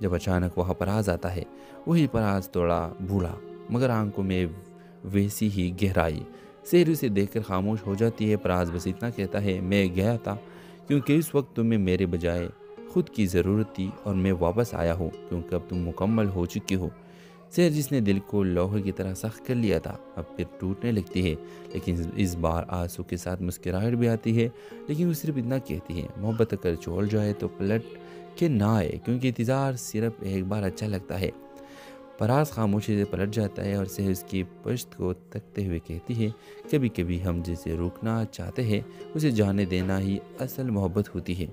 जब अचानक वहाँ पराज आता है। वही पराज थोड़ा बूढ़ा मगर आंखों में वैसी ही गहराई। सेहर उसे देखकर खामोश हो जाती है। पराज बस इतना कहता है, मैं गया था क्योंकि इस वक्त तुम्हें मेरे बजाय खुद की ज़रूरत थी और मैं वापस आया हूँ क्योंकि अब तुम मुकम्मल हो चुकी हो। सेहर जिसने दिल को लोहे की तरह सख्त कर लिया था अब फिर टूटने लगती है, लेकिन इस बार आंसू के साथ मुस्कुराहट भी आती है। लेकिन वो सिर्फ इतना कहती है, मोहब्बत अगर छोड़ जाए तो पलट के ना आए क्योंकि इंतज़ार सिर्फ एक बार अच्छा लगता है। परास खामोशी से पलट जाता है और सेहर उसकी पश्त को तकते हुए कहती है, कभी कभी हम जिसे रोकना चाहते हैं उसे जाने देना ही असल मोहब्बत होती है।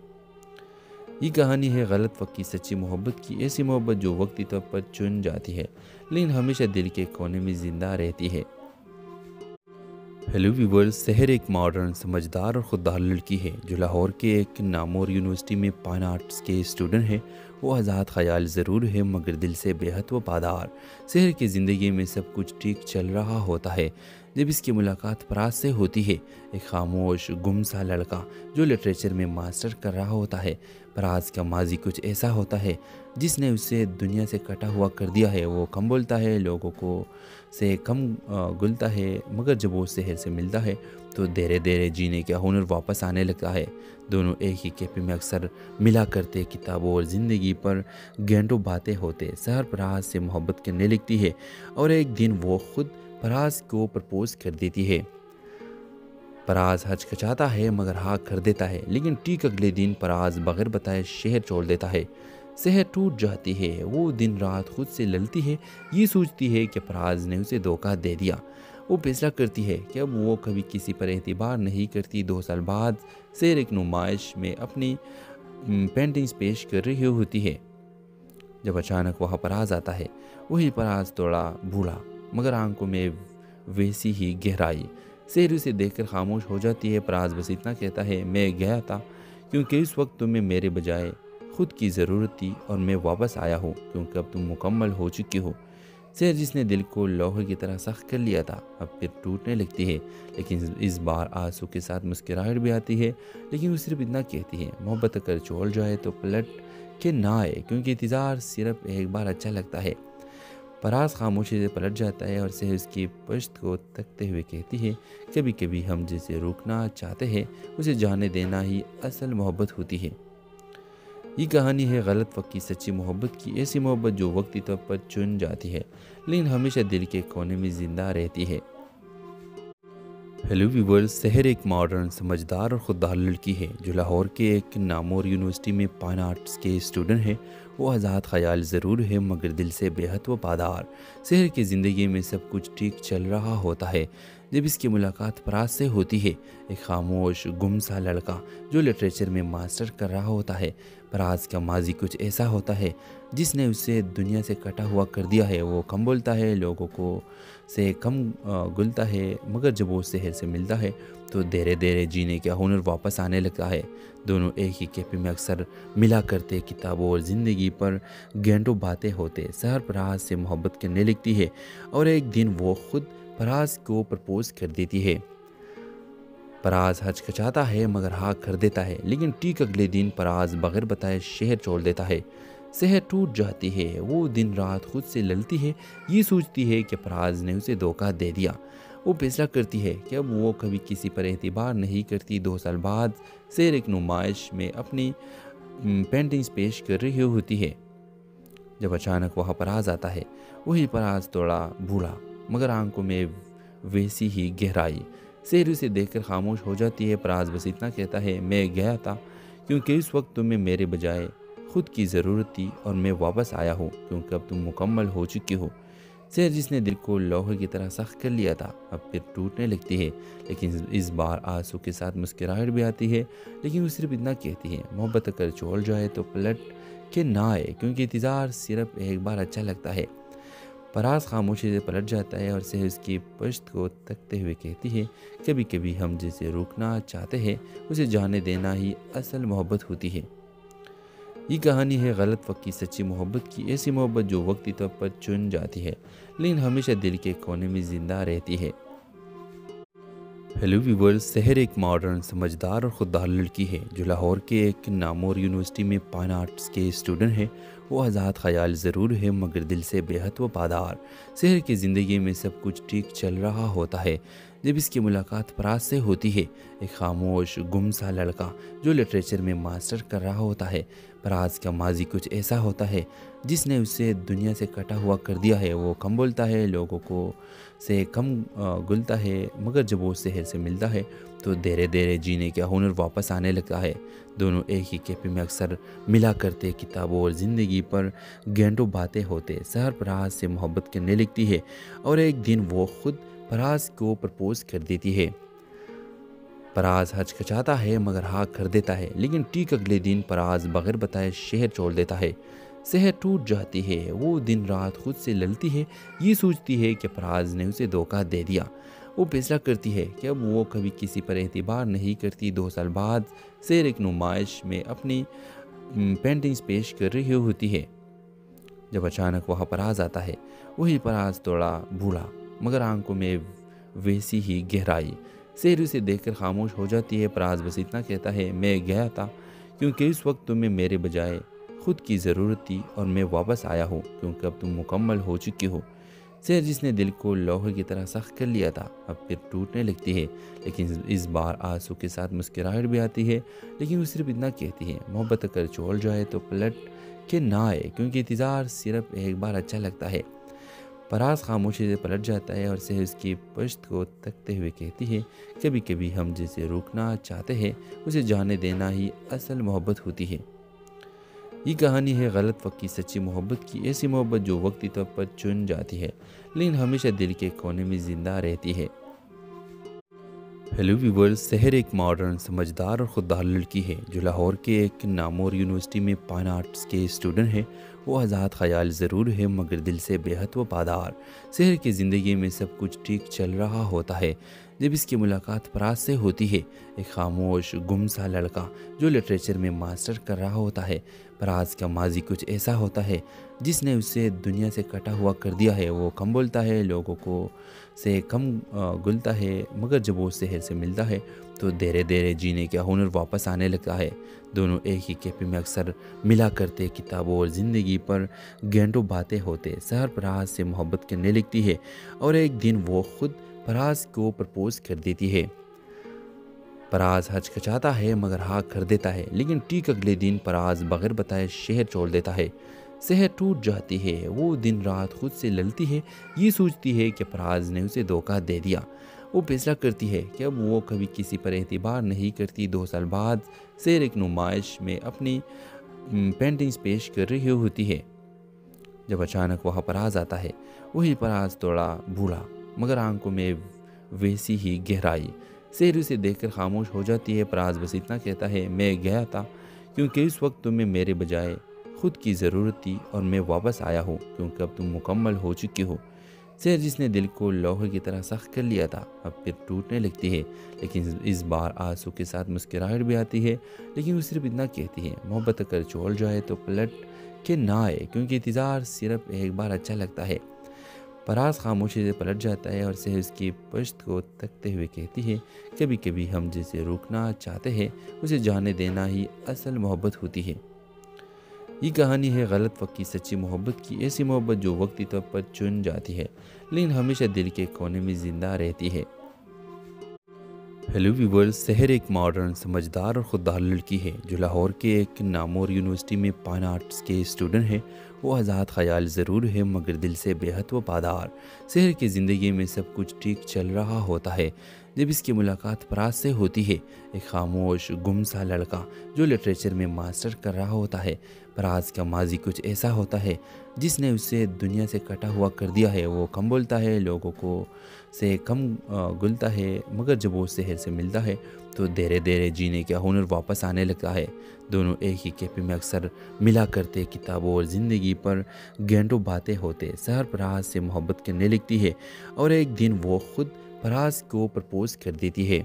ये कहानी है गलत वक्त की सच्ची मोहब्बत की, ऐसी मोहब्बत जो वक्ती तौर पर चुन जाती है लेकिन हमेशा दिल के कोने में ज़िंदा रहती है। हेलो व्यूवर्स, सेहर एक मॉडर्न, समझदार और खुददार लड़की है जो लाहौर के एक नामवर यूनिवर्सिटी में फाइन आर्ट्स के स्टूडेंट है। वो आज़ाद ख्याल ज़रूर है मगर दिल से बेहद वफादार। सेहर की ज़िंदगी में सब कुछ ठीक चल रहा होता है जब इसकी मुलाकात पराज से होती है, एक खामोश गुमसा लड़का जो लिटरेचर में मास्टर कर रहा होता है। पराज का माजी कुछ ऐसा होता है जिसने उसे दुनिया से कटा हुआ कर दिया है। वो कम बोलता है, लोगों को से कम घुलता है, मगर जब वो शहर से मिलता है तो धीरे धीरे जीने का हुनर वापस आने लगता है। दोनों एक ही कैफे में अक्सर मिला करते, किताबों और ज़िंदगी पर घंटों बातें होते। सहर पराज से मोहब्बत करने लगती है और एक दिन वो खुद पराज को प्रपोज कर देती है। पराज हचकचाता है मगर हाँ कर देता है, लेकिन ठीक अगले दिन पराज बगैर बताए शहर छोड़ देता है। सेहर टूट जाती है। वो दिन रात खुद से लड़ती है, ये सोचती है कि पराज ने उसे धोखा दे दिया। वो फैसला करती है कि अब वो कभी किसी पर एतबार नहीं करती। 2 साल बाद सेहर एक नुमाइश में अपनी पेंटिंग्स पेश कर रही होती है जब अचानक वहाँ पराज आता है। वही पराज थोड़ा बूढ़ा मगर आंखों में वैसी ही गहराई। सेहर उसे देखकर खामोश हो जाती है। पराज बस इतना कहता है, मैं गया था क्योंकि इस वक्त तुम्हें मेरे बजाय खुद की ज़रूरत थी और मैं वापस आया हूँ क्योंकि अब तुम मुकम्मल हो चुकी हो। सेहर जिसने दिल को लोहे की तरह सख्त कर लिया था अब फिर टूटने लगती है, लेकिन इस बार आंसू के साथ मुस्कुराहट भी आती है। लेकिन वो सिर्फ इतना कहती है, मोहब्बत अगर छोड़ जाए तो पलट के ना आए क्योंकि इंतज़ार सिर्फ एक बार अच्छा लगता है। परास खामोशी से पलट जाता है और सेहर उसकी पश्त को तकते हुए कहती है, कभी कभी हम जिसे रोकना चाहते हैं उसे जाने देना ही असल मोहब्बत होती है। ये कहानी है गलत वक्त की सच्ची मोहब्बत की, ऐसी मोहब्बत जो वक्ती तौर पर चुन जाती है लेकिन हमेशा दिल के कोने में ज़िंदा रहती है। हेलो व्यूवर्स, सेहर एक मॉडर्न, समझदार और खुददार लड़की है जो लाहौर के एक नामवर यूनिवर्सिटी में फाइन आर्ट्स के स्टूडेंट है। वो आज़ाद ख्याल ज़रूर है मगर दिल से बेहद वफादार। सेहर की ज़िंदगी में सब कुछ ठीक चल रहा होता है जब इसकी मुलाकात पराज से होती है, एक खामोश गुमसा लड़का जो लिटरेचर में मास्टर कर रहा होता है। पराज का माजी कुछ ऐसा होता है जिसने उसे दुनिया से कटा हुआ कर दिया है। वो कम बोलता है, लोगों को से कम घुलता है, मगर जब वो शहर से मिलता है तो धीरे धीरे जीने का हुनर वापस आने लगता है। दोनों एक ही कैफे में अक्सर मिला करते, किताबों और ज़िंदगी पर घंटों बातें होते। सहर पराज से मोहब्बत करने लगती है और एक दिन वो खुद पराज को प्रपोज कर देती है। पराज हचकचाता है मगर हाँ कर देता है, लेकिन ठीक अगले दिन पराज बगैर बताए शहर छोड़ देता है। सेहर टूट जाती है। वो दिन रात खुद से लड़ती है, ये सोचती है कि पराज ने उसे धोखा दे दिया। वो फैसला करती है कि अब वो कभी किसी पर एतबार नहीं करती। 2 साल बाद सेहर एक नुमाइश में अपनी पेंटिंग्स पेश कर रही होती है जब अचानक वहाँ पराज आता है। वही पराज थोड़ा बूढ़ा मगर आंखों में वैसी ही गहराई। सेहर उसे देखकर खामोश हो जाती है। पराज बस इतना कहता है, मैं गया था क्योंकि इस वक्त तुम्हें मेरे बजाय खुद की ज़रूरत थी और मैं वापस आया हूँ क्योंकि अब तुम मुकम्मल हो चुकी हो। सेहर जिसने दिल को लोहे की तरह सख्त कर लिया था अब फिर टूटने लगती है, लेकिन इस बार आंसू के साथ मुस्कुराहट भी आती है। लेकिन वो सिर्फ इतना कहती है, मोहब्बत अगर छोड़ जाए तो पलट के ना आए क्योंकि इंतज़ार सिर्फ एक बार अच्छा लगता है। परास खामोशी से पलट जाता है और सेहर उसकी पश्त को तकते हुए कहती है, कभी कभी हम जिसे रोकना चाहते हैं उसे जाने देना ही असल मोहब्बत होती है। ये कहानी है गलत वक्त की सच्ची मोहब्बत की, ऐसी मोहब्बत जो वक्ती तौर पर चुन जाती है लेकिन हमेशा दिल के कोने में ज़िंदा रहती है। हेलो व्यूवर्स, सेहर एक मॉडर्न, समझदार और खुददार लड़की है जो लाहौर के एक नामवर यूनिवर्सिटी में फाइन आर्ट्स के स्टूडेंट है। وہ آزاد خیال ضرور ہے مگر دل سے بے حد وفادار۔ سحر کی زندگی میں سب کچھ ٹھیک چل رہا ہوتا ہے جب اس کی ملاقات پراز سے ہوتی ہے، ایک خاموش گم سا لڑکا جو لٹریچر میں ماسٹر کر رہا ہوتا ہے۔ پراز کا ماضی کچھ ایسا ہوتا ہے جس نے اسے دنیا سے کٹا ہوا کر دیا ہے۔ وہ کم بولتا ہے، لوگوں کو سے کم گلتا ہے، مگر جب وہ سحر سے ملتا ہے تو دھیرے دھیرے جینے کا ہنر واپس آنے لگتا ہے۔ دونوں ایک ہی کیفے میں اکثر ملا کرتے، کتابوں اور زندگی پر گھنٹوں باتیں ہوتے۔ سحر پراز سے محبت کرنے لگتی ہے اور ایک دن وہ خود پراز کو پرپوز کر دیتی ہے۔ پراز ہچکچاتا ہے مگر ہاں کر دیتا ہے، لیکن ٹھیک اگلے دن پراز بغیر بتائے شہر چھوڑ دیتا ہے۔ سحر ٹوٹ جاتی ہے، وہ دن رات خود سے لڑتی ہے، یہ سوچتی ہے کہ پراز نے اسے دھوکہ دے دیا۔ وہ فیصلہ کرتی ہے کہ اب وہ کبھی کسی پر اعتبار نہیں کرتی۔ 2 سال بعد سحر ایک نمائش میں اپنی پینٹنگز پیش کر رہی ہوتی ہے جب اچانک وہاں پراز آتا ہے۔ وہی پراز تھوڑا بوڑھا مگر آنکھوں میں ویسی ہی گہرائی۔ سحر اسے دیکھ کر خاموش ہو جاتی ہے۔ پراز بس اتنا کہتا ہے، میں گیا تھا کیونکہ اس وقت تمہیں میرے بجائے خود کی ضرورت تھی، اور میں واپس آیا ہوں کیونکہ اب تم مکمل ہو چکی ہو۔ سحر جس نے دل کو لوہے کی طرح سخت کر لیا تھا اب پھر ٹوٹنے لگتی ہے، لیکن اس بار آنسو کے ساتھ مسکراہٹ بھی آتی ہے۔ لیکن وہ صرف اتنا کہتی ہے، محبت اگر چھوڑ جائے تو پلٹ کے نہ آئے، کیونکہ انتظار صرف ایک بار اچھا لگتا ہے۔ پراز خاموشی سے پلٹ جاتا ہے اور سحر اس کی پشت کو تکتے ہوئے کہتی ہے، کبھی کبھی ہم جسے روکنا چاہتے ہیں اسے جانے دینا ہی اصل محبت ہوتی ہے۔ یہ کہانی ہے غلط وقت کی سچی محبت کی، ایسی محبت جو وقتی طور پر چن جاتی ہے لیکن ہمیشہ دل کے کونے میں زندہ رہتی ہے۔ ہیلو ویورز، سحر ایک ماڈرن، سمجھدار اور خوددار لڑکی ہے جو لاہور کے ایک نامور یونیورسٹی میں فائن آرٹس کے اسٹوڈنٹ ہے۔ وہ آزاد خیال ضرور ہے مگر دل سے بے حد وفادار۔ سحر کی زندگی میں سب کچھ ٹھیک چل رہا ہوتا ہے جب اس کی ملاقات پراز سے ہوتی ہے، ایک خاموش گم سا لڑکا جو لٹریچر میں ماسٹر کر رہا ہوتا ہے۔ پراز کا ماضی کچھ ایسا ہوتا ہے جس نے اسے دنیا سے کٹا ہوا کر دیا ہے۔ وہ کم بولتا ہے، لوگوں کو سے کم گلتا ہے، مگر جب وہ سحر سے ملتا ہے تو دھیرے دھیرے جینے کا ہنر واپس آنے لگتا ہے۔ دونوں ایک ہی کیفے میں اکثر ملا کرتے، کتابوں اور زندگی پر گھنٹوں باتیں ہوتے۔ سحر پراز سے محبت کرنے لگتی ہے اور ایک دن وہ خود پراز کو پرپوز کر دیتی ہے۔ پراز ہچکچاتا ہے مگر ہاں کر دیتا ہے، لیکن ٹھیک اگلے دن پراز بغیر بتائے شہر چھوڑ دیتا ہے۔ سحر ٹوٹ جاتی ہے، وہ دن رات خود سے لڑتی ہے، یہ سوچتی ہے کہ پراز نے اسے دھوکہ دے دیا۔ وہ فیصلہ کرتی ہے کہ اب وہ کبھی کسی پر اعتبار نہیں کرتی۔ 2 سال بعد سحر ایک نمائش میں اپنی پینٹنگز پیش کر رہی ہوتی ہے جب اچانک وہاں پراز آتا ہے۔ وہی پراز تھوڑا بوڑھا مگر آنکھوں میں ویسی ہی گہرائی۔ سحر اسے دیکھ کر خاموش ہو جاتی ہے۔ پراز بس اتنا کہتا ہے، میں گیا تھا کیونکہ اس وقت تمہیں میرے بجائے خود کی ضرورت تھی، اور میں واپس آیا ہوں کیونکہ اب تم مکمل ہو چکی ہو۔ سحر جس نے دل کو لوہے کی طرح سخت کر لیا تھا اب پھر ٹوٹنے لگتی ہے، لیکن اس بار آنسو کے ساتھ مسکراہٹ بھی آتی ہے۔ لیکن وہ صرف اتنا کہتی ہے، محبت اگر چھوڑ جائے تو پلٹ کے نہ آئے، کیونکہ انتظار صرف ایک بار اچھا لگتا ہے۔ پراز خاموشی سے پلٹ جاتا ہے اور سحر اس کی پشت کو تکتے ہوئے کہتی ہے، کبھی کبھی ہم جسے روکنا چاہتے ہیں اسے جانے دینا ہی اصل محبت ہوتی ہے۔ یہ کہانی ہے غلط وقت کی سچی محبت کی، ایسی محبت جو وقتی طور پر چن جاتی ہے لیکن ہمیشہ دل کے کونے میں زندہ رہتی ہے۔ ہیلو ویورز، سحر ایک ماڈرن، سمجھدار اور خوددار لڑکی ہے جو لاہور کے ایک نامور یونیورسٹی میں فائن آرٹس کے اسٹوڈنٹ ہے۔ وہ آزاد خیال ضرور ہے مگر دل سے بے حد وفادار۔ سحر کی زندگی میں سب کچھ ٹھیک چل رہا ہوتا ہے جب اس کی ملاقات پراز سے ہوتی ہے، ایک خاموش گم سا لڑکا جو لٹریچر میں ماسٹر کر رہا ہوتا ہے۔ پراز کا ماضی کچھ ایسا ہوتا ہے جس نے اسے دنیا سے کٹا ہوا کر دیا ہے۔ وہ کم بولتا ہے، لوگوں کو سے کم گلتا ہے، مگر جب وہ سحر سے ملتا ہے تو دھیرے دھیرے جینے کا ہنر واپس آنے لگتا ہے۔ دونوں ایک ہی کیفے میں اکثر ملا کرتے، کتابوں اور زندگی پر گھنٹوں باتیں ہوتے۔ سحر پراز سے محبت کرنے لگتی ہے اور ایک دن وہ خود پراز کو پرپوز کر دیتی ہے۔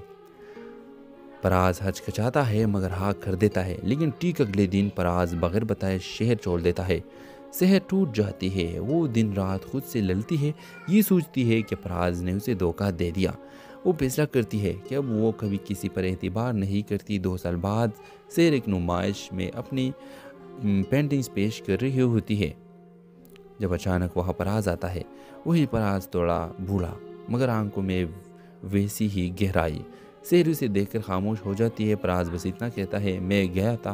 پراز ہچکچاتا ہے مگر ہاں کر دیتا ہے، لیکن ٹھیک اگلے دن پراز بغیر بتائے شہر چھوڑ دیتا ہے۔ سحر ٹوٹ جاتی ہے، وہ دن رات خود سے لڑتی ہے، یہ سوچتی ہے کہ پراز نے اسے دھوکہ دے دیا۔ وہ فیصلہ کرتی ہے کہ اب وہ کبھی کسی پر اعتبار نہیں کرتی۔ 2 سال بعد سحر ایک نمائش میں اپنی पेंटिंग्स पेश कर रही होती है जब अचानक वहाँ पराज आता है। वही पराज थोड़ा बूढ़ा मगर आंखों में वैसी ही गहराई। शेर उसे देखकर खामोश हो जाती है। पराज बस इतना कहता है, मैं गया था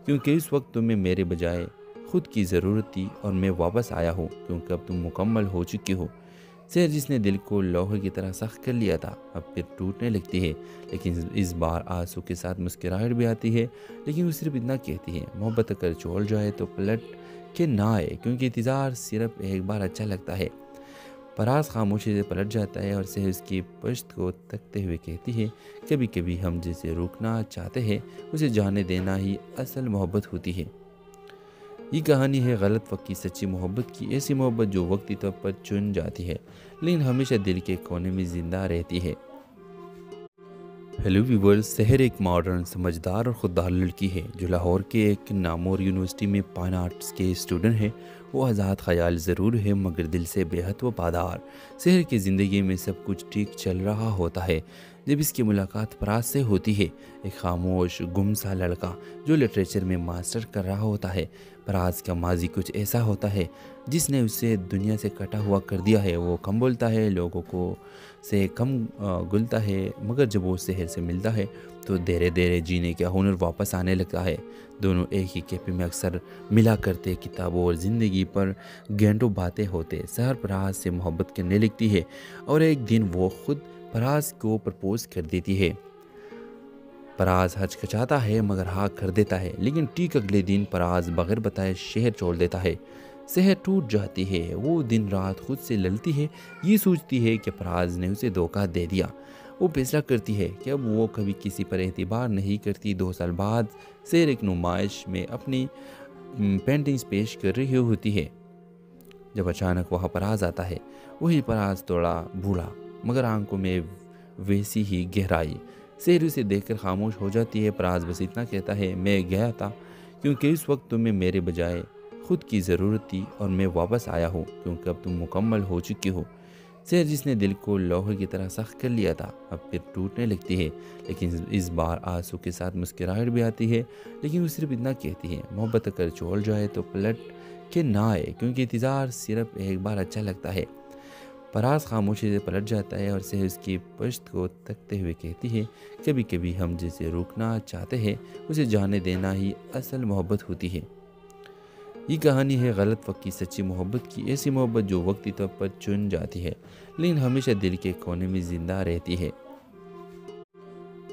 क्योंकि इस वक्त तुम्हें मेरे बजाय खुद की ज़रूरत थी और मैं वापस आया हूँ क्योंकि अब तुम मुकम्मल हो चुकी हो। शेर जिसने दिल को लोहे की तरह सख्त कर लिया था अब फिर टूटने लगती है, लेकिन इस बार आंसू के साथ मुस्कुराहट भी आती है। लेकिन वो सिर्फ इतना कहती है, मोहब्बत अगर छोड़ जाए तो पलट के ना आए क्योंकि इंतज़ार सिर्फ एक बार अच्छा लगता है। परास खामोशी से पलट जाता है और शेर उसकी पश्त को तकते हुए कहती है, कभी कभी हम जिसे रोकना चाहते हैं उसे जाने देना ही असल मोहब्बत होती है। ये कहानी है गलत वक्त की सच्ची मोहब्बत की, ऐसी मोहब्बत जो वक्ती तौर पर चुन जाती है लेकिन हमेशा दिल के कोने में ज़िंदा रहती है। हेलो व्यूवर्स, सहर एक मॉडर्न, समझदार और खुददार लड़की है जो लाहौर के एक नामवर यूनिवर्सिटी में फाइन आर्ट्स के स्टूडेंट है। वो आज़ाद ख्याल ज़रूर है मगर दिल से बेहद वफादार। सहर की ज़िंदगी में सब कुछ ठीक चल रहा होता है जब इसकी मुलाकात पराज से होती है, एक खामोश गुमसा लड़का जो लिटरेचर में मास्टर कर रहा होता है। पराज का माजी कुछ ऐसा होता है जिसने उसे दुनिया से कटा हुआ कर दिया है। वो कम बोलता है, लोगों को से कम गुलता है, मगर जब वो शहर से मिलता है तो धीरे धीरे जीने का हुनर वापस आने लगता है। दोनों एक ही कैफे में अक्सर मिला करते, किताबों और ज़िंदगी पर घंटों बातें होते। सहर पराज से मोहब्बत करने लगती है और एक दिन वो खुद पराज को प्रपोज कर देती है। पराज हचकचाता है मगर हाँ कर देता है, लेकिन ठीक अगले दिन पराज बगैर बताए शहर छोड़ देता है। शहर टूट जाती है। वो दिन रात खुद से लड़ती है, ये सोचती है कि पराज ने उसे धोखा दे दिया। वो फैसला करती है कि अब वो कभी किसी पर एतबार नहीं करती। 2 साल बाद शेर एक नुमाइश में अपनी पेंटिंग्स पेश कर रही होती है जब अचानक वहाँ पराज आता है। वही पराज थोड़ा बूढ़ा मगर आंखों में वैसी ही गहराई। शेर उसे देखकर खामोश हो जाती है। पराज बस इतना कहता है, मैं गया था क्योंकि इस वक्त तुम्हें मेरे बजाय खुद की ज़रूरत थी और मैं वापस आया हूँ क्योंकि अब तुम मुकम्मल हो चुकी हो। शेर जिसने दिल को लोहे की तरह सख्त कर लिया था अब फिर टूटने लगती है, लेकिन इस बार आंसू के साथ मुस्कुराहट भी आती है। लेकिन वो सिर्फ इतना कहती है, मोहब्बत अगर छोड़ जाए तो पलट के ना आए क्योंकि इंतज़ार सिर्फ एक बार अच्छा लगता है। पराज खामोशी से पलट जाता है और शेर उसकी पश्त को तकते हुए कहती है, कभी कभी हम जिसे रोकना चाहते हैं उसे जाने देना ही असल मोहब्बत होती है। ये कहानी है गलत वक्त की सच्ची मोहब्बत की, ऐसी मोहब्बत जो वक्ती तौर पर चुन जाती है लेकिन हमेशा दिल के कोने में ज़िंदा रहती है।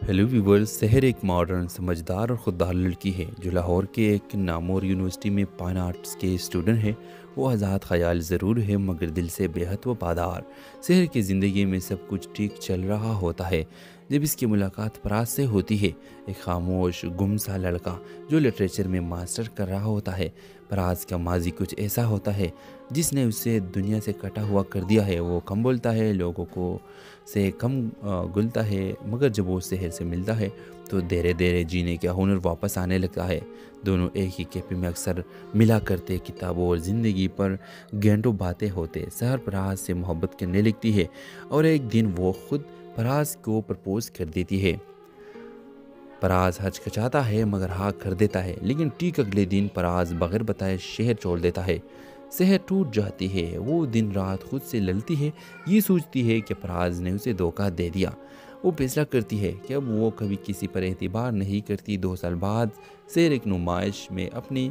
हेलो व्यूवर्स, सहर एक मॉडर्न, समझदार और खुददार लड़की है जो लाहौर के एक नामवर यूनिवर्सिटी में फाइन आर्ट्स के स्टूडेंट है। वो आज़ाद ख्याल ज़रूर है मगर दिल से बेहद वफादार। शहर की ज़िंदगी में सब कुछ ठीक चल रहा होता है जब इसकी मुलाकात पराज से होती है, एक खामोश गुमसा लड़का जो लिटरेचर में मास्टर कर रहा होता है। पराज का माजी कुछ ऐसा होता है जिसने उसे दुनिया से कटा हुआ कर दिया है। वो कम बोलता है, लोगों को से कम गुलता है, मगर जब वो शहर से मिलता है तो धीरे धीरे जीने का हुनर वापस आने लगता है। दोनों एक ही कैफे में अक्सर मिला करते, किताबों और ज़िंदगी पर घंटों बातें होते। सहर पराज से मोहब्बत करने लगती है और एक दिन वो खुद पराज को प्रपोज कर देती है। पराज हचकचाता है मगर हाँ कर देता है, लेकिन ठीक अगले दिन पराज बगैर बताए शहर छोड़ देता है। शहर टूट जाती है। वो दिन रात खुद से लड़ती है, ये सोचती है कि पराज ने उसे धोखा दे दिया। वो फैसला करती है कि अब वो कभी किसी पर एतबार नहीं करती। 2 साल बाद शेर एक नुमाइश में अपनी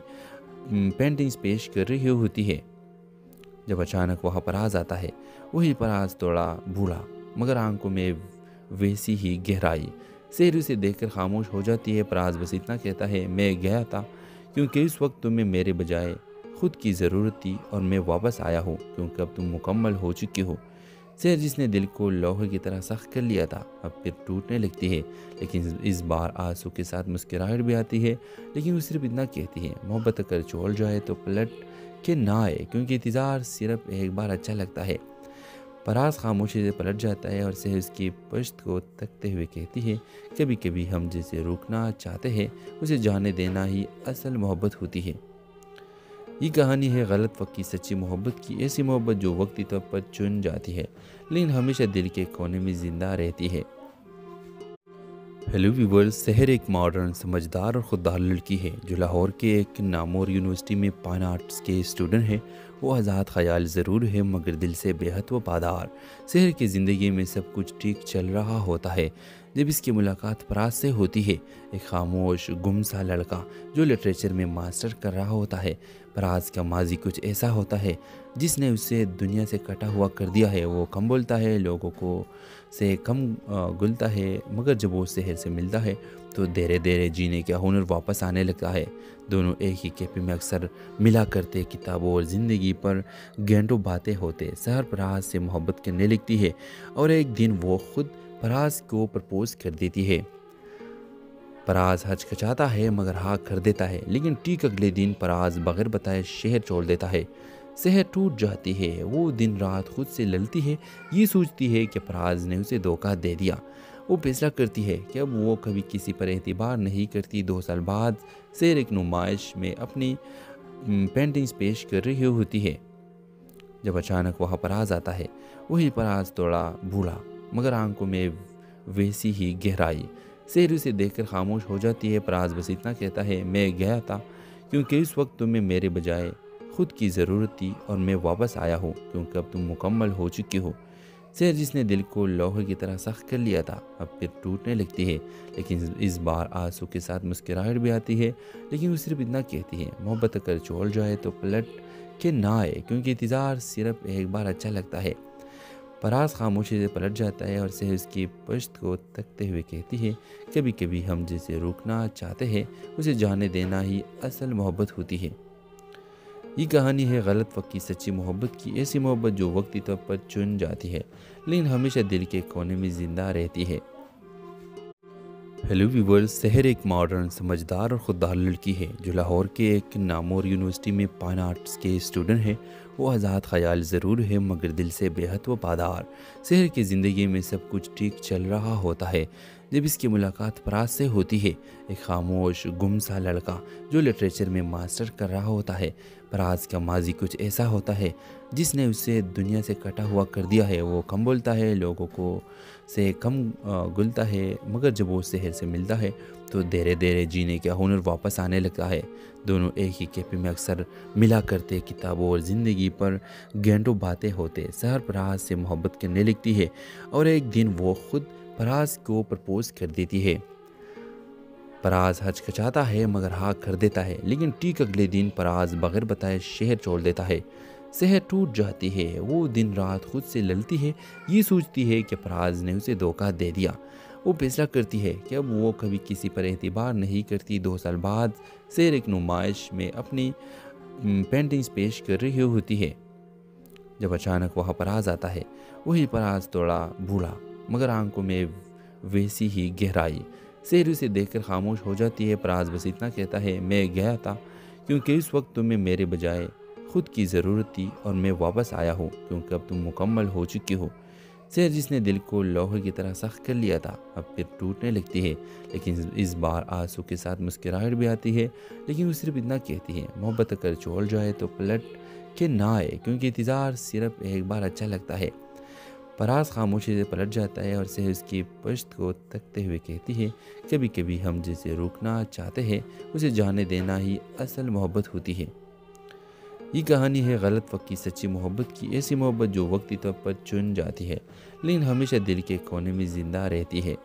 पेंटिंग्स पेश कर रही होती है जब अचानक वहाँ पराज आता है। वही पराज थोड़ा बूढ़ा मगर आंखों में वैसी ही गहराई। शेर उसे देखकर खामोश हो जाती है। पराज बस इतना कहता है, मैं गया था क्योंकि इस वक्त तुम्हें मेरे बजाय खुद की ज़रूरत थी और मैं वापस आया हूँ क्योंकि अब तुम मुकम्मल हो चुकी हो। शेर जिसने दिल को लोहे की तरह सख्त कर लिया था अब फिर टूटने लगती है, लेकिन इस बार आंसू के साथ मुस्कुराहट भी आती है। लेकिन वो सिर्फ इतना कहती है, मोहब्बत अगर छोड़ जाए तो पलट के ना आए क्योंकि इंतज़ार सिर्फ एक बार अच्छा लगता है। पराज खामोशी से पलट जाता है और शेर उसकी पश्त को तकते हुए कहती है, कभी कभी हम जिसे रोकना चाहते हैं उसे जाने देना ही असल मोहब्बत होती है। ये कहानी है गलत वक्त की सच्ची मोहब्बत की, ऐसी मोहब्बत जो वक्ती तौर पर चुन जाती है लेकिन हमेशा दिल के कोने में ज़िंदा रहती है। हेलो व्यूवर्स, सहर एक मॉडर्न, समझदार और खुददार लड़की है जो लाहौर के एक नामवर यूनिवर्सिटी में फाइन आर्ट्स के स्टूडेंट है। वो आज़ाद ख्याल ज़रूर है मगर दिल से बेहद वफादार। सहर की ज़िंदगी में सब कुछ ठीक चल रहा होता है जब इसकी मुलाकात फराज से होती है, एक खामोश गुमसा लड़का जो लिटरेचर में मास्टर कर रहा होता है। फराज का माजी कुछ ऐसा होता है जिसने उसे दुनिया से कटा हुआ कर दिया है। वो कम बोलता है, लोगों को से कम घुलता है, मगर जब वो शहर से मिलता है तो धीरे धीरे जीने का हुनर वापस आने लगता है। दोनों एक ही कैफे में अक्सर मिला करते, किताबों और ज़िंदगी पर घंटों बातें होते। सहर फराज से मोहब्बत करने लगती है और एक दिन वो खुद फराज को प्रपोज कर देती है। फराज हचकचाता है मगर हाँ कर देता है, लेकिन ठीक अगले दिन फराज बगैर बताए शहर छोड़ देता है। शहर टूट जाती है। वो दिन रात खुद से लड़ती है, ये सोचती है कि फराज ने उसे धोखा दे दिया। वो फैसला करती है कि अब वो कभी किसी पर एतबार नहीं करती। 2 साल बाद शेर एक नुमाइश में अपनी पेंटिंग्स पेश कर रही होती है जब अचानक वहाँ फराज आता है। वही फराज थोड़ा बूढ़ा मगर आंखों में वैसी ही गहराई। शेर उसे देखकर खामोश हो जाती है। फराज बस इतना कहता है, मैं गया था क्योंकि इस वक्त तुम्हें मेरे बजाय खुद की ज़रूरत थी और मैं वापस आया हूँ क्योंकि अब तुम मुकम्मल हो चुकी हो। शेर जिसने दिल को लोहे की तरह सख्त कर लिया था अब फिर टूटने लगती है, लेकिन इस बार आंसू के साथ मुस्कुराहट भी आती है। लेकिन वो सिर्फ इतना कहती है, मोहब्बत अगर छोड़ जाए तो पलट के ना आए, क्योंकि इंतज़ार सिर्फ एक बार अच्छा लगता है। फराज खामोशी से पलट जाता है और शेर उसकी पश्त को तकते हुए कहती है, कभी कभी हम जिसे रोकना चाहते हैं उसे जाने देना ही असल मोहब्बत होती है। ये कहानी है गलत वक्त की सच्ची मोहब्बत की, ऐसी मोहब्बत जो वक्ती तौर पर चुन जाती है लेकिन हमेशा दिल के कोने में जिंदा रहती है। हेलो व्यूवर्स, सहर एक मॉडर्न, समझदार और खुददार लड़की है जो लाहौर के एक नामवर यूनिवर्सिटी में फाइन आर्ट्स के स्टूडेंट है। वो आज़ाद ख्याल ज़रूर है मगर दिल से बेहद वफादार। शहर की ज़िंदगी में सब कुछ ठीक चल रहा होता है जब इसकी मुलाकात फराज से होती है, एक खामोश गुमसा लड़का जो लिटरेचर में मास्टर कर रहा होता है। फराज का माजी कुछ ऐसा होता है जिसने उसे दुनिया से कटा हुआ कर दिया है। वो कम बोलता है, लोगों को से कम घुलता है, मगर जब वो शहर से मिलता है तो धीरे धीरे जीने का हुनर वापस आने लगता है। दोनों एक ही कैफे में अक्सर मिला करते, किताबों और ज़िंदगी पर घंटों बातें होते। सहर फराज से मोहब्बत करने लगती है और एक दिन वो खुद फराज को प्रपोज कर देती है। फराज हचकचाता है मगर हाँ कर देता है, लेकिन ठीक अगले दिन फराज बगैर बताए शहर छोड़ देता है। शहर टूट जाती है। वो दिन रात खुद से लड़ती है, ये सोचती है कि फराज ने उसे धोखा दे दिया। वो फैसला करती है कि अब वो कभी किसी पर एतबार नहीं करती। 2 साल बाद शेर एक नुमाइश में अपनी पेंटिंग्स पेश कर रही होती है जब अचानक वहाँ फराज आता है। वही फराज थोड़ा बूढ़ा मगर आंखों में वैसी ही गहराई। शेर उसे देखकर खामोश हो जाती है। फराज बस इतना कहता है, मैं गया था क्योंकि इस वक्त तुम्हें मेरे बजाय खुद की ज़रूरत थी और मैं वापस आया हूँ क्योंकि अब तुम मुकम्मल हो चुकी हो। शेर जिसने दिल को लोहे की तरह सख्त कर लिया था अब फिर टूटने लगती है, लेकिन इस बार आंसू के साथ मुस्कुराहट भी आती है। लेकिन वो सिर्फ इतना कहती है, मोहब्बत अगर छोड़ जाए तो पलट के ना आए, क्योंकि इंतज़ार सिर्फ एक बार अच्छा लगता है। फराज खामोशी से पलट जाता है और शेर उसकी पश्त को तकते हुए कहती है, कभी कभी हम जिसे रोकना चाहते हैं उसे जाने देना ही असल मोहब्बत होती है। ये कहानी है गलत वक्त की सच्ची मोहब्बत की, ऐसी मोहब्बत जो वक्ती तौर पर चुन जाती है लेकिन हमेशा दिल के कोने में जिंदा रहती है।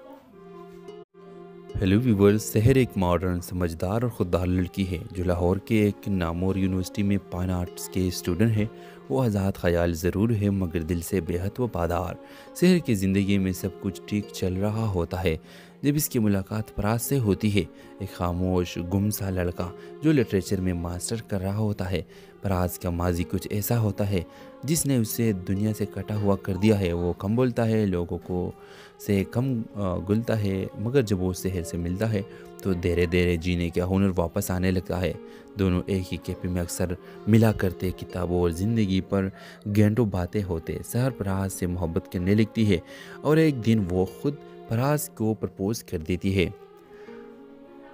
हेलो व्यूवर्स, सहर एक मॉडर्न, समझदार और खुददार लड़की है जो लाहौर के एक नामवर यूनिवर्सिटी में फाइन आर्ट्स के स्टूडेंट है। वो आज़ाद ख्याल ज़रूर है मगर दिल से बेहद वफादार। शहर की ज़िंदगी में सब कुछ ठीक चल रहा होता है जब इसकी मुलाकात फराज से होती है, एक खामोश गुमसा लड़का जो लिटरेचर में मास्टर कर रहा होता है। फराज का माजी कुछ ऐसा होता है जिसने उसे दुनिया से कटा हुआ कर दिया है। वो कम बोलता है, लोगों को से कम घुलता है, मगर जब वो शहर से मिलता है तो धीरे धीरे जीने का हुनर वापस आने लगता है। दोनों एक ही कैफे में अक्सर मिला करते, किताबों और ज़िंदगी पर घंटों बातें होते। सहर फराज से मोहब्बत करने लगती है और एक दिन वो खुद फराज को प्रपोज कर देती है।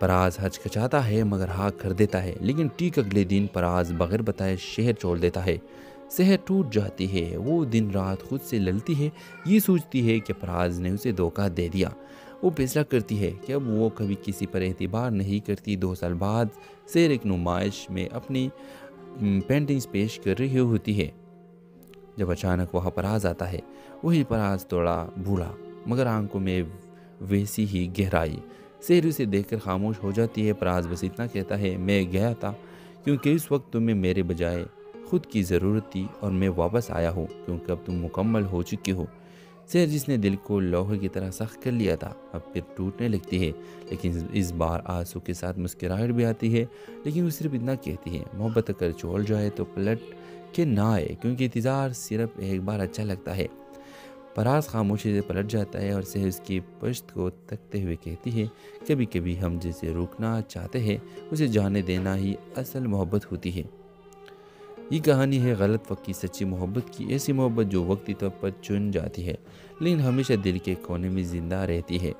फराज हचकचाता है मगर हाँ कर देता है, लेकिन ठीक अगले दिन फराज बगैर बताए शहर छोड़ देता है। शहर टूट जाती है। वो दिन रात खुद से लड़ती है, ये सोचती है कि फराज ने उसे धोखा दे दिया। وہ فیصلہ کرتی ہے کہ اب وہ کبھی کسی پر اعتبار نہیں کرتی۔ 2 سال بعد سحر ایک نمائش میں اپنی پینٹنگز پیش کر رہی ہوتی ہے جب اچانک وہاں پراز آتا ہے۔ وہی پراز تھوڑا بوڑھا مگر آنکھوں میں ویسی ہی گہرائی۔ سحر اسے دیکھ کر خاموش ہو جاتی ہے۔ پراز بس اتنا کہتا ہے، میں گیا تھا کیونکہ اس وقت تمہیں میرے بجائے خود کی ضرورت تھی، اور میں واپس آیا ہوں کیونکہ اب تم مکمل ہو چکی ہو۔ سحر جس نے دل کو لوہے کی طرح سخت کر لیا تھا اب پھر ٹوٹنے لگتی ہے، لیکن اس بار آنسو کے ساتھ مسکراہٹ بھی آتی ہے۔ لیکن وہ صرف اتنا کہتی ہے، محبت اگر چھوڑ جائے تو پلٹ کے نہ آئے، کیونکہ انتظار صرف ایک بار اچھا لگتا ہے۔ پراز خاموشی سے پلٹ جاتا ہے اور سحر اس کی پشت کو تکتے ہوئے کہتی ہے، کبھی کبھی ہم جسے روکنا چاہتے ہیں اسے جانے دینا ہی اصل محبت ہوتی ہے۔ یہ کہانی ہے غلط وقت کی سچی محبت کی، ایسی محبت جو وقتی طور پر چن جاتی ہے لیکن ہمیشہ دل کے کونے میں زندہ رہتی ہے۔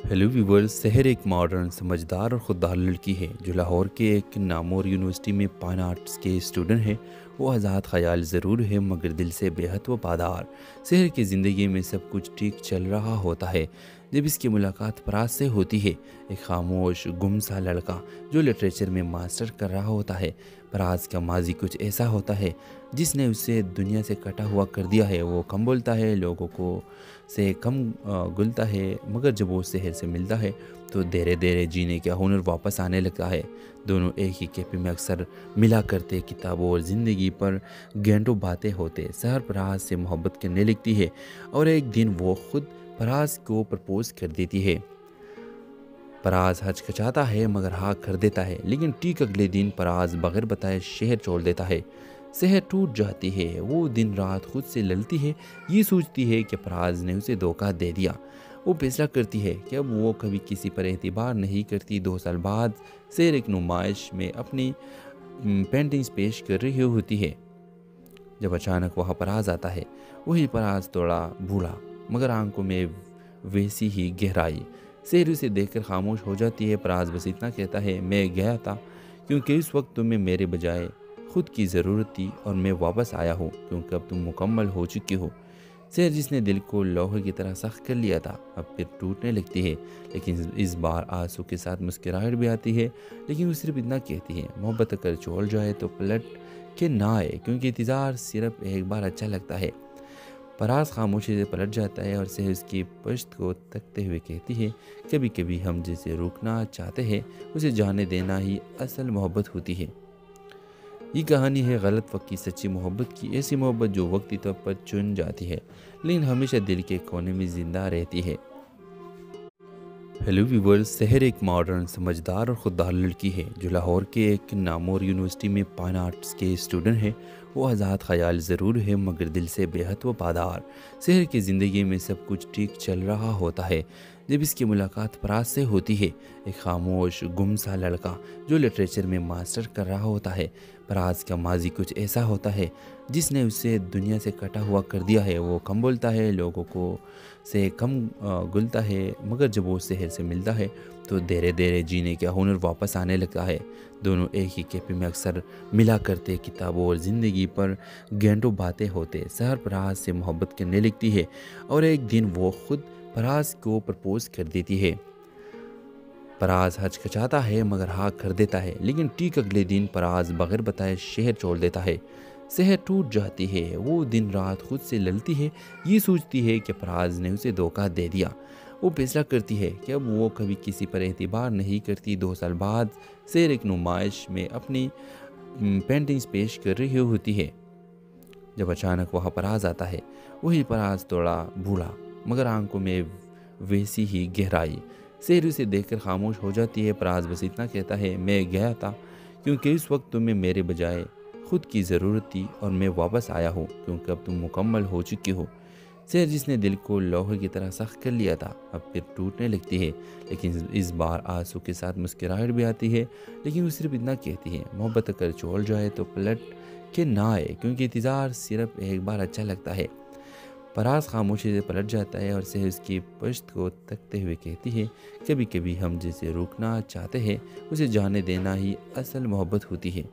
ہیلو ویورز، سحر ایک ماڈرن، سمجھدار اور خوددار لڑکی ہے جو لاہور کے ایک نامور یونیورسٹی میں فائن آرٹس کے اسٹوڈنٹ ہے۔ وہ آزاد خیال ضرور ہے مگر دل سے بے حد وفادار۔ سحر کی زندگی میں سب کچھ ٹھیک چل رہا ہوتا ہے جب اس کی ملاقات پراز سے ہوتی ہے، ایک خاموش گم سا لڑکا جو لٹریچر میں ماسٹر کر رہا ہوتا ہے۔ پراز کا ماضی کچھ ایسا ہوتا ہے جس نے اسے دنیا سے کٹا ہوا کر دیا ہے۔ وہ کم بولتا ہے، لوگوں کو سے کم گلتا ہے، مگر جب وہ سحر سے ملتا ہے تو دھیرے دھیرے جینے کا ہنر واپس آنے لگتا ہے۔ دونوں ایک ہی کیفے میں اکثر ملا کرتے، کتابوں اور زندگی پر گھنٹوں باتیں ہوتے۔ سحر پراز سے محبت کرنے لگتی ہے اور ایک دن وہ خود پراز کو پرپوز کر دیتی ہے۔ پراز ہچکچاتا ہے مگر ہاں کر دیتا ہے، لیکن ٹھیک اگلے دن پراز بغیر بتائے شہر چھوڑ دیتا ہے۔ سحر ٹوٹ جاتی ہے، وہ دن رات خود سے لڑتی ہے، یہ سوچتی ہے کہ پراز نے اسے دھوکہ دے دیا۔ وہ فیصلہ کرتی ہے کہ اب وہ کبھی کسی پر اعتبار نہیں کرتی۔ 2 سال بعد سحر ایک نمائش میں اپنی پینٹنگز پیش کر رہی ہوتی ہے جب اچانک وہاں پراز آتا ہے۔ وہی پراز تھوڑا بوڑھا مگر آنکھوں میں ویسی ہی گہرائی۔ سحر اسے دیکھ کر خاموش ہو جاتی ہے۔ پراز بس اتنا کہتا ہے، میں گیا تھا کیونکہ اس وقت تمہیں میرے بجائے خود کی ضرورت تھی، اور میں واپس آیا ہوں کیونکہ اب تم مکمل ہو چکی ہو۔ سحر جس نے دل کو لوہے کی طرح سخت کر لیا تھا اب پھر ٹوٹنے لگتی ہے، لیکن اس بار آنسو کے ساتھ مسکراہٹ بھی آتی ہے۔ لیکن وہ صرف اتنا کہتی ہے، محبت اگر چھوڑ جائے تو پلٹ کے نہ آئے، کیونکہ انتظار صرف ایک بار اچھا لگتا ہے۔ پراز خاموشی سے پلٹ جاتا ہے اور سحر اس کی پشت کو تکتے ہوئے کہتی ہے، کبھی کبھی ہم جسے روکنا چاہتے ہیں اسے جانے دینا ہی اصل محبت ہوتی ہے۔ یہ کہانی ہے غلط وقت کی سچی محبت کی، ایسی محبت جو وقتی طور پر چن جاتی ہے لیکن ہمیشہ دل کے کونے میں زندہ رہتی ہے۔ ہیلو ویورز، سحر ایک ماڈرن، سمجھدار اور خوددار لڑکی ہے جو لاہور کے ایک نامور یونیورسٹی میں فائن آرٹس کے اسٹوڈنٹ ہے۔ وہ آزاد خیال ضرور ہے مگر دل سے بے حد وفادار۔ سحر کی زندگی میں سب کچھ ٹھیک چل رہا ہوتا ہے جب اس کی ملاقات پراز سے ہوتی ہے، ایک خاموش گم سا لڑکا جو لٹریچر میں ماسٹر کر رہا ہوتا ہے۔ پراز کا ماضی کچھ ایسا ہوتا ہے جس نے اسے دنیا سے کٹا ہوا کر دیا ہے۔ وہ کم بولتا ہے، لوگوں کو سے کم گلتا ہے، مگر جب وہ سحر سے ملتا ہے تو دھیرے دھیرے جینے کا ہنر واپس آنے لگتا ہے۔ دونوں ایک ہی کیفے میں اکثر ملا کرتے، کتابوں اور زندگی پر گھنٹوں باتیں ہوتے۔ سحر پراز سے محبت کرنے لگتی ہے اور ایک دن وہ خود پراز کو پرپوز کر دیتی ہے۔ پراز ہچکچاتا ہے مگر ہاں کر دیتا ہے، لیکن ٹھیک اگلے دن پراز بغیر بتائے شہر چھوڑ دیتا ہے۔ سحر ٹوٹ جاتی ہے، وہ دن رات خود سے لڑتی ہے، یہ سوچتی ہے کہ پراز نے اسے دھوکہ دے دیا۔ وہ فیصلہ کرتی ہے کہ اب وہ کبھی کسی پر اعتبار نہیں کرتی۔ 2 سال بعد سحر ایک نمائش میں اپنی پینٹنگز پیش کر رہی ہوتی ہے جب اچانک وہاں پراز آتا ہے۔ وہی پراز تھوڑا بوڑھا مگر آنکھوں میں ویسی ہی گہرائی۔ سحر اسے دیکھ کر خاموش ہو جاتی ہے۔ پراز بس اتنا کہتا ہے، میں گیا تھا کیونکہ اس وقت تمہیں میرے بجائے خود کی ضرورت تھی، اور میں واپس آیا ہوں کیونکہ اب تم مکمل ہو چکی ہو۔ سحر جس نے دل کو لوہے کی طرح سخت کر لیا تھا اب پھر ٹوٹنے لگتی ہے، لیکن اس بار آنسو کے ساتھ مسکراہٹ بھی آتی ہے۔ لیکن وہ صرف اتنا کہتی ہے، محبت اگر چھوڑ جائے تو پلٹ کے نہ آئے، کیونکہ انتظار صرف ایک بار اچھا لگتا ہے۔ پراز خاموشی سے پلٹ جاتا ہے اور سحر اس کی پشت کو تکتے ہوئے کہتی ہے، کبھی کبھی ہم جسے روکنا چاہتے ہیں اسے جانے دینا ہی اصل محبت ہوتی ہے۔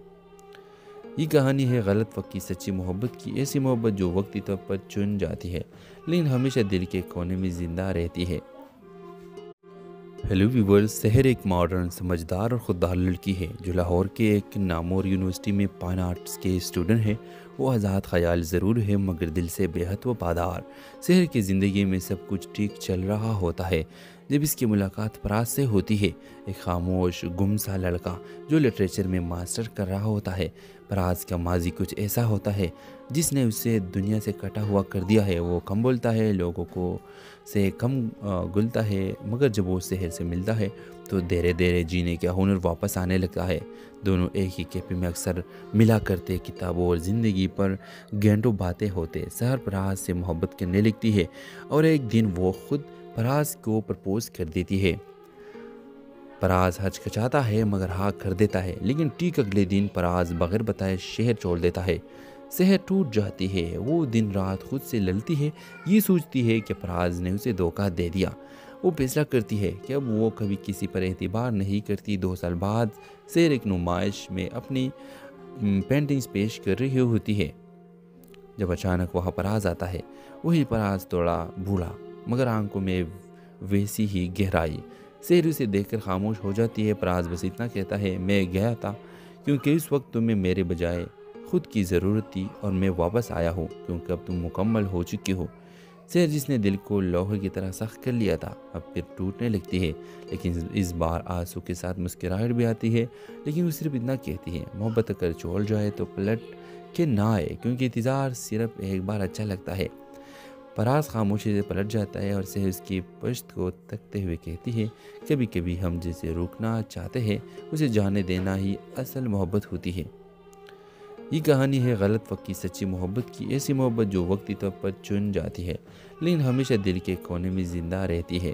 یہ کہانی ہے غلط وقت کی سچی محبت کی، ایسی محبت جو وقتی طور پر چن جاتی ہے لیکن ہمیشہ دل کے کونے میں زندہ رہتی ہے۔ ہیلو ویورز، سحر ایک ماڈرن، سمجھدار اور خوددار لڑکی ہے جو لاہور کے ایک نامور یونیورسٹی میں فائن آرٹس کے اسٹوڈنٹ ہے۔ وہ آزاد خیال ضرور ہے مگر دل سے بے حد وفادار۔ سحر کی زندگی میں سب کچھ ٹھیک چل رہا ہوتا ہے جب اس کی ملاقات فراز سے ہوتی ہے، ایک خاموش گم سا لڑکا جو لٹریچر میں ماسٹر کر رہا ہوتا ہے۔ فراز کا ماضی کچھ ایسا ہوتا ہے جس نے اسے دنیا سے کٹا ہوا کر دیا ہے۔ وہ کم بولتا ہے، لوگوں کو سے کم گلتا ہے، مگر جب وہ سحر سے ملتا ہے تو دھیرے دھیرے جینے کا ہنر واپس آنے لگتا ہے۔ دونوں ایک ہی کیفے میں اکثر ملا کرتے، کتابوں اور زندگی پر گھنٹوں باتیں ہوتے۔ سحر فراز سے محبت کرنے لگتی ہے اور ایک دن وہ خود فراز کو پرپوز کر دیتی ہے۔ فراز ہچکچاتا ہے مگر ہاں کر دیتا ہے، لیکن ٹھیک اگلے دن فراز بغیر بتائے شہر چھوڑ دیتا ہے۔ سحر ٹوٹ جاتی ہے، وہ دن رات خود سے لڑتی ہے، یہ سوچتی ہے کہ فراز نے اسے دھوکہ دے دیا۔ وہ فیصلہ کرتی ہے کہ اب وہ کبھی کسی پر اعتبار نہیں کرتی۔ 2 سال بعد سحر ایک نمائش میں اپنی پینٹنگز پیش کر رہی ہوتی ہے جب اچانک وہاں فراز آتا ہے۔ وہی فراز تھوڑا بوڑھا مگر آنکھوں میں ویسی ہی گہرائی۔ سحر اسے دیکھ کر خاموش ہو جاتی ہے۔ فراز بس اتنا کہتا ہے، میں گیا تھا کیونکہ اس وقت تمہیں میرے بجائے خود کی ضرورت تھی، اور میں واپس آیا ہوں کیونکہ اب تم مکمل ہو چکی ہو۔ سحر جس نے دل کو لوہے کی طرح سخت کر لیا تھا اب پھر ٹوٹنے لگتی ہے، لیکن اس بار آنسو کے ساتھ مسکراہٹ بھی آتی ہے۔ لیکن وہ صرف اتنا کہتی ہے، محبت اگر چھوڑ جائے تو پلٹ کے نہ آئے، کیونکہ انتظار صرف ایک بار اچھا لگتا ہے۔ فراز خاموشی سے پلٹ جاتا ہے اور سحر اس کی پشت کو تکتے ہوئے کہتی ہے، کبھی کبھی ہم جسے روکنا چاہتے ہیں اسے جانے دینا ہی اصل محبت ہوتی ہے۔ یہ کہانی ہے غلط وقت کی سچی محبت کی، ایسی محبت جو وقتی طور پر چن جاتی ہے لیکن ہمیشہ دل کے کونے میں زندہ رہتی ہے۔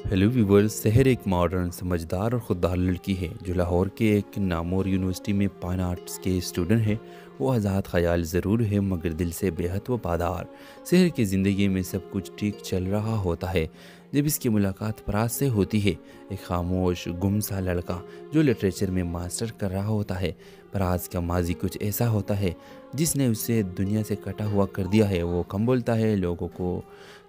ہیلو ویورز، سحر ایک ماڈرن، سمجھدار اور خوددار لڑکی ہے جو لاہور کے ایک نامور یونیورسٹی میں فائن آرٹس کے اسٹوڈنٹ ہے۔ وہ آزاد خیال ضرور ہے مگر دل سے بے حد وفادار۔ سحر کی زندگی میں سب کچھ ٹھیک چل رہا ہوتا ہے جب اس کی ملاقات فراز سے ہوتی ہے، ایک خاموش گم سا لڑکا جو لٹریچر میں ماسٹر کر رہا ہوتا ہے۔ فراز کا ماضی کچھ ایسا ہوتا ہے جس نے اسے دنیا سے کٹا ہوا کر دیا ہے۔ وہ کم بولتا ہے، لوگوں کو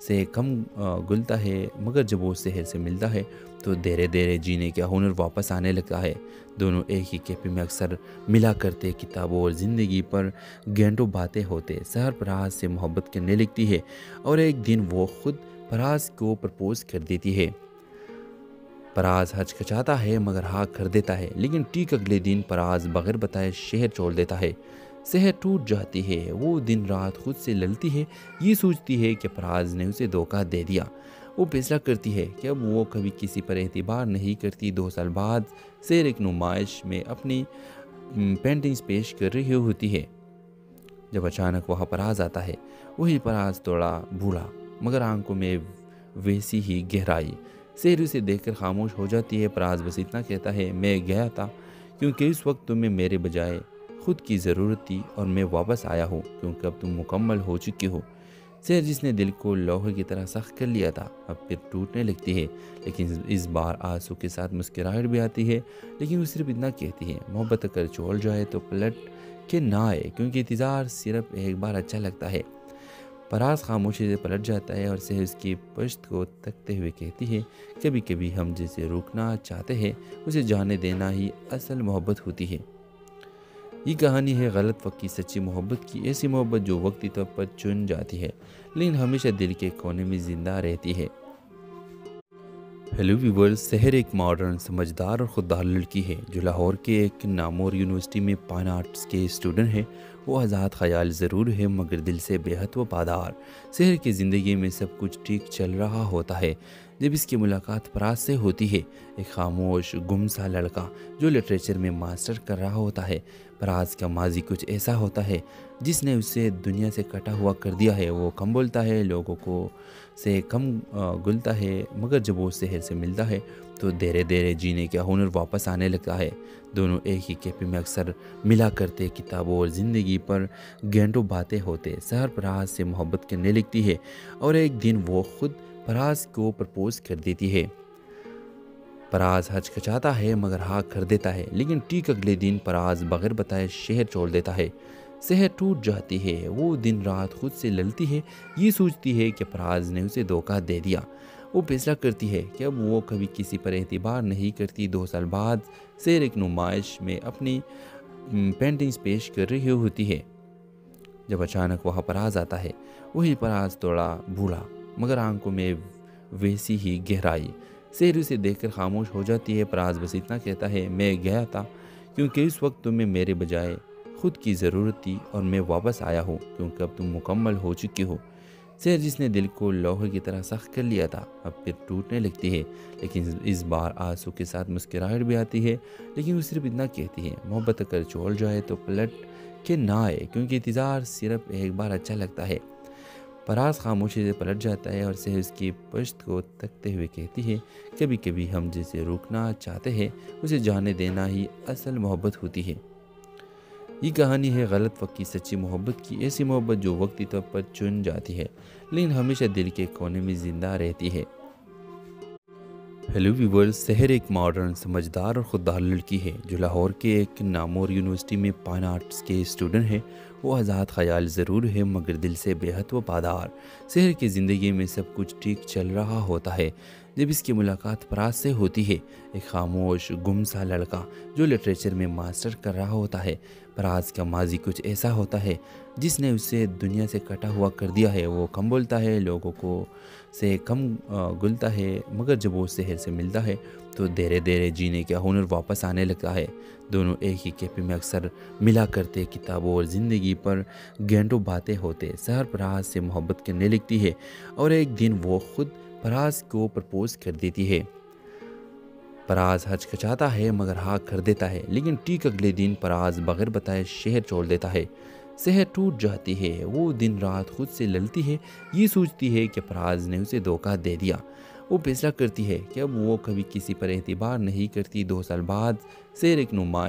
سے کم گلتا ہے، مگر جب وہ سحر سے ملتا ہے تو دھیرے دھیرے جینے کا ہنر واپس آنے لگتا ہے۔ دونوں ایک ہی کیفے میں اکثر ملا کرتے، کتابوں اور زندگی پر گھنٹوں باتیں ہوتے۔ سحر فراز سے محبت کرنے لگتی ہے اور ایک دن وہ خود فراز کو پرپوز کر دیتی ہے۔ فراز ہچکچاتا ہے مگر ہاں کر دیتا ہے، لیکن ٹھیک اگلے دن فراز بغیر بتائے شہر چھوڑ دیتا ہے۔ سحر ٹوٹ جاتی ہے، وہ دن رات خود سے لڑتی ہے، یہ سوچتی ہے کہ فراز نے اسے دھوکہ دے دیا۔ وہ فیصلہ کرتی ہے کہ اب وہ کبھی کسی پر اعتبار نہیں کرتی۔ 2 سال بعد سحر ایک نمائش میں اپنی پینٹنگز پیش کر رہی ہوتی ہے جب اچانک وہاں فراز آتا ہے۔ وہی فراز تھوڑا بوڑھا مگر آنکھوں میں ویسی ہی گہرائی۔ سحر اسے دیکھ کر خاموش ہو جاتی ہے۔ فراز بس اتنا کہتا ہے، میں گیا تھا کیونکہ اس وقت تمہیں میرے بجائے خود کی ضرورت تھی، اور میں واپس آیا ہوں کیونکہ اب تم مکمل ہو چکی ہو۔ سحر جس نے دل کو لوہے کی طرح سخت کر لیا تھا اب پھر ٹوٹنے لگتی ہے، لیکن اس بار آنسو کے ساتھ مسکراہٹ بھی آتی ہے۔ لیکن وہ صرف اتنا کہتی ہے، محبت اگر چھوڑ جائے تو پلٹ کے نہ آئے، کیونکہ انتظار صرف ایک بار اچھا لگتا ہے۔ فراز خاموشی سے پلٹ جاتا ہے اور سحر اس کی پشت کو تکتے ہوئے کہتی ہے، کبھی کبھی ہم جسے روکنا چاہتے ہیں اسے جانے دینا ہی اصل محبت ہوتی ہے۔ یہ کہانی ہے غلط وقت کی سچی محبت کی، ایسی محبت جو وقتی طور پر چن جاتی ہے لیکن ہمیشہ دل کے کونے میں زندہ رہتی ہے۔ ہیلو ویورز، سحر ایک ماڈرن، سمجھدار اور خوددار لڑکی ہے جو لاہور کے ایک نامور یونیورسٹی میں فائن آرٹس کے اسٹوڈنٹ ہے۔ وہ آزاد خیال ضرور ہے مگر دل سے بے حد وفادار۔ سحر کی زندگی میں سب کچھ ٹھیک چل رہا ہوتا ہے جب اس کی ملاقات فراز سے ہوتی ہے، ایک خاموش گم سا لڑکا جو لٹریچر میں ماسٹر کر رہا ہوتا ہے۔ فراز کا ماضی کچھ ایسا ہوتا ہے جس نے اسے دنیا سے کٹا ہوا کر دیا ہے۔ وہ کم بولتا ہے، لوگوں کو سے کم گلتا ہے، مگر جب وہ سحر سے ملتا ہے تو دھیرے دھیرے جینے کا ہنر واپس آنے لگتا ہے۔ دونوں ایک ہی کیفے میں اکثر ملا کرتے، کتابوں اور زندگی پر گھنٹوں باتیں ہوتے۔ سحر فراز سے محبت کرنے لگتی ہے اور ایک دن وہ خود فراز کو پرپوز کر دیتی ہے۔ फराज हचकचाता है मगर हाँ कर देता है, लेकिन ठीक अगले दिन फराज बगैर बताए शहर छोड़ देता है। शहर टूट जाती है। वो दिन रात खुद से लड़ती है, ये सोचती है कि फराज ने उसे धोखा दे दिया। वो फैसला करती है कि अब वो कभी किसी पर एतबार नहीं करती। 2 साल बाद शेर एक नुमाइश में अपनी पेंटिंग्स पेश कर रही होती है जब अचानक वहाँ फराज आता है। वही फराज थोड़ा बूढ़ा मगर आंखों में वैसी ही गहराई। शेर उसे देखकर खामोश हो जाती है। फराज बस इतना कहता है, मैं गया था क्योंकि इस वक्त तुम्हें मेरे बजाय खुद की ज़रूरत थी और मैं वापस आया हूँ क्योंकि अब तुम मुकम्मल हो चुकी हो। शेर जिसने दिल को लोहे की तरह सख्त कर लिया था अब फिर टूटने लगती है, लेकिन इस बार आंसू के साथ मुस्कुराहट भी आती है। लेकिन वो सिर्फ इतना कहती है, मोहब्बत अगर छोड़ जाए तो पलट के ना आए, क्योंकि इंतज़ार सिर्फ एक बार अच्छा लगता है। फराज खामोशी से पलट जाता है और शेर उसकी पश्त को तकते हुए कहती है, कभी कभी हम जिसे रोकना चाहते हैं उसे जाने देना ही असल मोहब्बत होती है। ये कहानी है गलत वक्त की सच्ची मोहब्बत की, ऐसी मोहब्बत जो वक्ती तौर पर चुन जाती है लेकिन हमेशा दिल के कोने में जिंदा रहती है। हेलो व्यूवर्स, सहर एक मॉडर्न, समझदार और खुददार लड़की है जो लाहौर के एक नामवर यूनिवर्सिटी में फाइन आर्ट्स के स्टूडेंट है। वो आज़ाद ख्याल ज़रूर है मगर दिल से बेहद वफादार। सहर की ज़िंदगी में सब कुछ ठीक चल रहा होता है जब इसकी मुलाकात फराज से होती है, एक खामोश गुमसा लड़का जो लिटरेचर में मास्टर कर रहा होता है। फराज का माजी कुछ ऐसा होता है जिसने उसे दुनिया से कटा हुआ कर दिया है। वो कम बोलता है, लोगों को से कम गुलता है, मगर जब वो शहर से मिलता है तो धीरे धीरे जीने का हुनर वापस आने लगता है। दोनों एक ही कैफे में अक्सर मिला करते, किताबों और ज़िंदगी पर घंटों बातें होते। सहर फराज से मोहब्बत करने लगती है और एक दिन वो खुद फराज को प्रपोज कर देती है। फराज हचकचाता है मगर हाँ कर देता है, लेकिन ठीक अगले दिन फराज बगैर बताए शहर छोड़ देता है। शहर टूट जाती है। वो दिन रात खुद से लड़ती है, ये सोचती है कि फराज ने उसे धोखा दे दिया। वो फैसला करती है कि अब वो कभी किसी पर एतबार नहीं करती। 2 साल बाद शेर एक नुमाइश